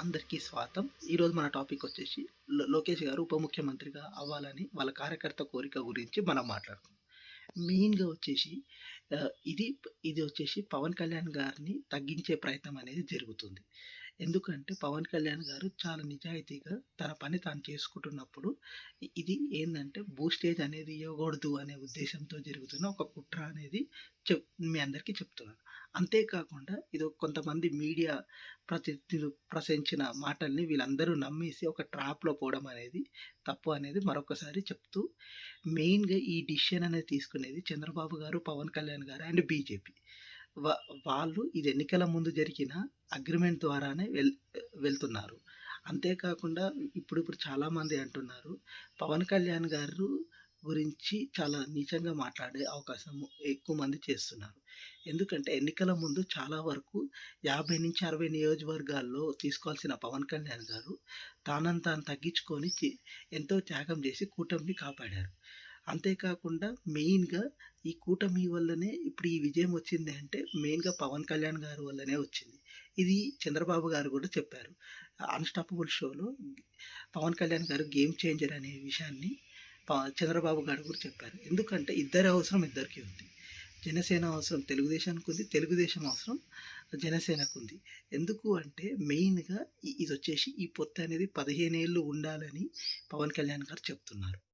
అందరికీ స్వాగతం. ఈరోజు మన టాపిక్ వచ్చేసి లోకేష్ గారు ఉప ముఖ్యమంత్రిగా అవ్వాలని వాళ్ళ కార్యకర్త కోరిక గురించి మనం మాట్లాడుకుందాం. మెయిన్‌గా వచ్చేసి ఇది ఇది వచ్చేసి పవన్ కళ్యాణ్ గారిని తగ్గించే ప్రయత్నం అనేది జరుగుతుంది. ఎందుకంటే పవన్ కళ్యాణ్ గారు చాలా నిజాయితీగా తన పని తాను చేసుకుంటున్నప్పుడు ఇది ఏందంటే బూస్టేజ్ అనేది ఇవ్వకూడదు అనే ఉద్దేశ్యంతో జరుగుతున్న ఒక కుట్ర అనేది మీ అందరికీ చెప్తున్నాను. అంతే కాకుండా ఇది కొంతమంది మీడియా ప్రతినిధులు ప్రసరించిన మాటల్ని వీళ్ళందరూ నమ్మేసి ఒక ట్రాప్‌లో పోవడం అనేది తప్పు అనేది మరొకసారి చెప్తూ మెయిన్‌గా ఈ డిసిషన్ అనేది తీసుకునేది చంద్రబాబు గారు, పవన్ కళ్యాణ్ గారు అండ్ బీజేపీ. వ వాళ్ళు ఇది ఎన్నికల ముందు జరిగిన అగ్రీమెంట్ ద్వారానే వెళ్తున్నారు. అంతే కాకుండా ఇప్పుడు చాలామంది అంటున్నారు, పవన్ కళ్యాణ్ గారు గురించి చాలా నీచంగా మాట్లాడే అవకాశం ఎక్కువ మంది చేస్తున్నారు. ఎందుకంటే ఎన్నికల ముందు చాలా వరకు 50-60 నియోజకవర్గాల్లో తీసుకోవాల్సిన పవన్ కళ్యాణ్ గారు తానను తాను తగ్గించుకొని ఎంతో త్యాగం చేసి కూటమిని కాపాడారు. అంతేకాకుండా మెయిన్‌గా ఈ కూటమి వల్లనే ఇప్పుడు ఈ విజయం వచ్చింది అంటే మెయిన్‌గా పవన్ కళ్యాణ్ గారి వల్లనే వచ్చింది. ఇది చంద్రబాబు గారు కూడా చెప్పారు. అన్‌స్టాపబుల్ షోలో పవన్ కళ్యాణ్ గారు గేమ్ చేంజర్ అనే విషయాన్ని చంద్రబాబు గారు కూడా చెప్పారు. ఎందుకంటే ఇద్దరి అవసరం ఇద్దరికీ ఉంది. జనసేన అవసరం తెలుగుదేశానికి ఉంది. తెలుగుదేశం అవసరం జనసేనకు ఉంది. ఎందుకు అంటే మెయిన్‌గా ఇదొచ్చేసి ఈ పొత్తు అనేది 15 ఏళ్ళు ఉండాలని పవన్ కళ్యాణ్ గారు చెప్తున్నారు.